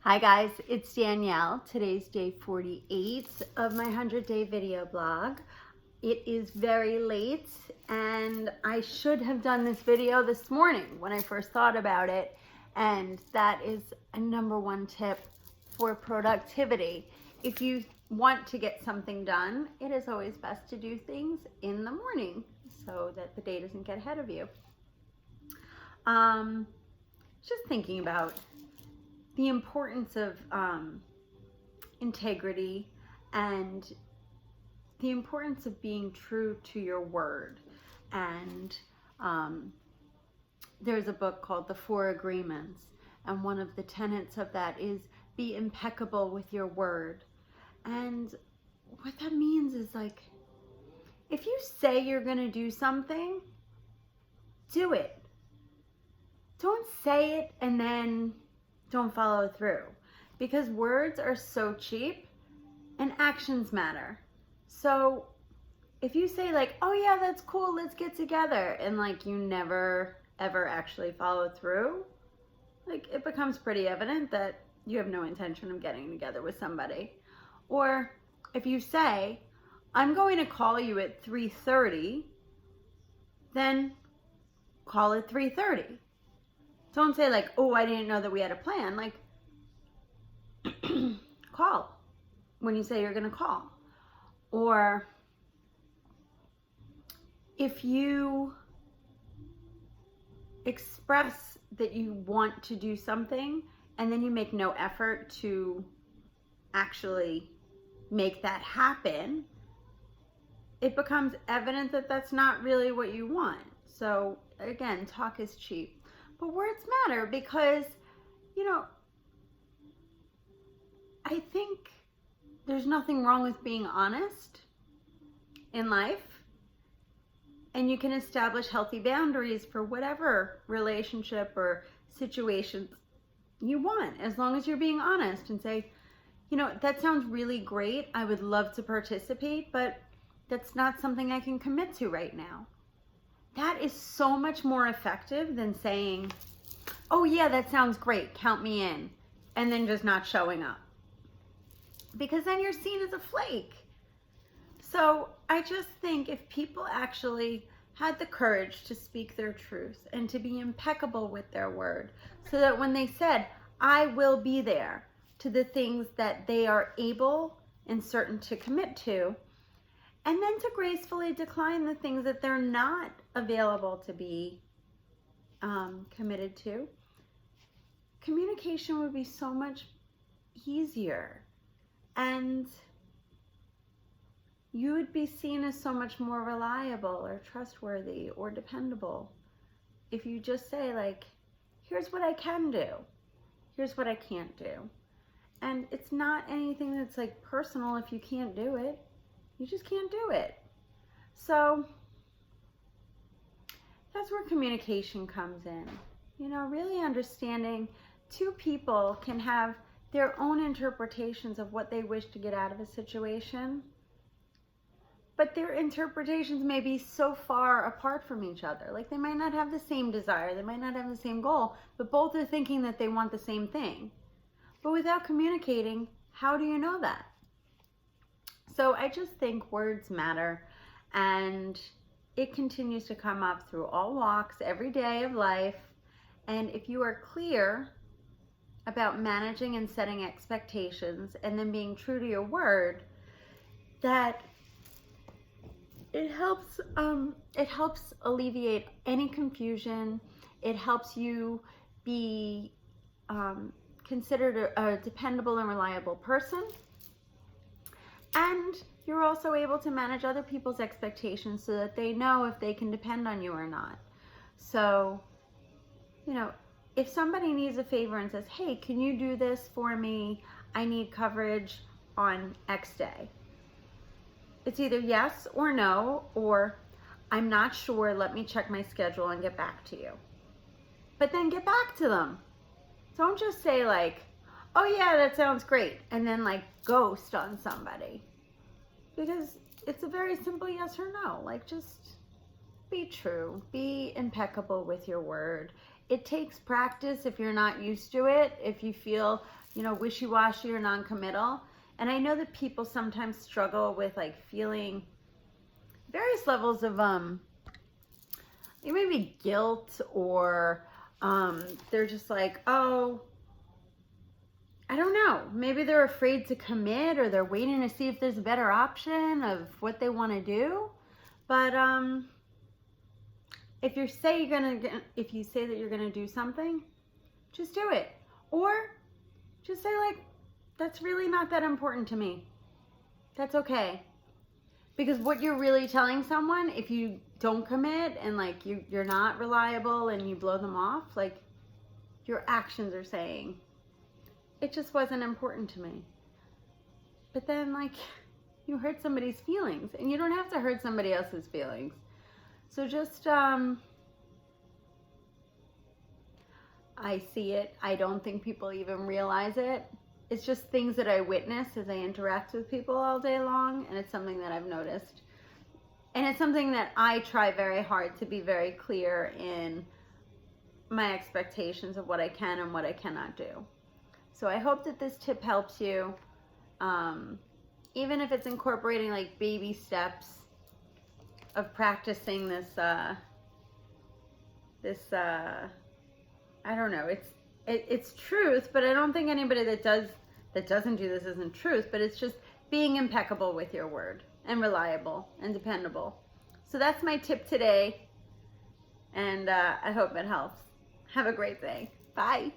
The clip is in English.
Hi guys, it's Danielle. Today's day 48 of my 100-day video blog. It is very late and I should have done this video this morning when I first thought about it, and that is a number one tip for productivity. If you want to get something done, it is always best to do things in the morning so that the day doesn't get ahead of you. Just thinking about the importance of integrity and the importance of being true to your word. And there's a book called The 4 Agreements, and one of the tenets of that is be impeccable with your word. And what that means is, like, if you say you're going to do something, do it. Don't say it and then don't follow through, because words are so cheap and actions matter. So if you say, like, oh yeah, that's cool, let's get together, and like you never ever actually follow through, like it becomes pretty evident that you have no intention of getting together with somebody. Or if you say, I'm going to call you at 3:30, then call at 3:30. Don't say, like, oh, I didn't know that we had a plan. Like, call when you say you're going to call. Or if you express that you want to do something and then you make no effort to actually make that happen, it becomes evident that that's not really what you want. So again, talk is cheap. But words matter, because, you know, I think there's nothing wrong with being honest in life, and you can establish healthy boundaries for whatever relationship or situations you want, as long as you're being honest and say, you know, that sounds really great, I would love to participate, but that's not something I can commit to right now. That is so much more effective than saying, oh yeah, that sounds great, count me in, and then just not showing up. Because then you're seen as a flake. So I just think if people actually had the courage to speak their truth and to be impeccable with their word, so that when they said, I will be there to the things that they are able and certain to commit to, and then to gracefully decline the things that they're not available to be committed to, communication would be so much easier, and you would be seen as so much more reliable or trustworthy or dependable if you just say, like, here's what I can do, here's what I can't do. And it's not anything that's like personal. If you can't do it, you just can't do it. So that's where communication comes in. You know, really understanding two people can have their own interpretations of what they wish to get out of a situation, but their interpretations may be so far apart from each other. Like, they might not have the same desire, they might not have the same goal, but both are thinking that they want the same thing. But without communicating, how do you know that? So I just think words matter, and it continues to come up through all walks, every day of life. And if you are clear about managing and setting expectations and then being true to your word, that it helps alleviate any confusion. It helps you be considered a dependable and reliable person. And you're also able to manage other people's expectations so that they know if they can depend on you or not. So, you know, if somebody needs a favor and says, hey, can you do this for me? I need coverage on X day. It's either yes or no, or I'm not sure, let me check my schedule and get back to you. But then get back to them. Don't just say, like, oh yeah, that sounds great, and then like ghost on somebody. Because it's a very simple yes or no. Like, just be true, be impeccable with your word. It takes practice if you're not used to it, if you feel, wishy-washy or non-committal. And I know that people sometimes struggle with like feeling various levels of maybe guilt, or they're just like, oh, I don't know, maybe they're afraid to commit, or they're waiting to see if there's a better option of what they want to do. But if you say that you're gonna do something, just do it. Or just say like, that's really not that important to me. That's okay. Because what you're really telling someone, if you don't commit and like you're not reliable and you blow them off, like your actions are saying, it just wasn't important to me. But then like you hurt somebody's feelings, and you don't have to hurt somebody else's feelings. So just, I see it. I don't think people even realize it. It's just things that I witness as I interact with people all day long, and it's something that I've noticed. And it's something that I try very hard to be very clear in my expectations of what I can and what I cannot do. So I hope that this tip helps you, even if it's incorporating like baby steps of practicing this, I don't know, it's truth, but I don't think anybody that doesn't do this isn't truth, but it's just being impeccable with your word, and reliable and dependable. So that's my tip today, and I hope it helps. Have a great day. Bye.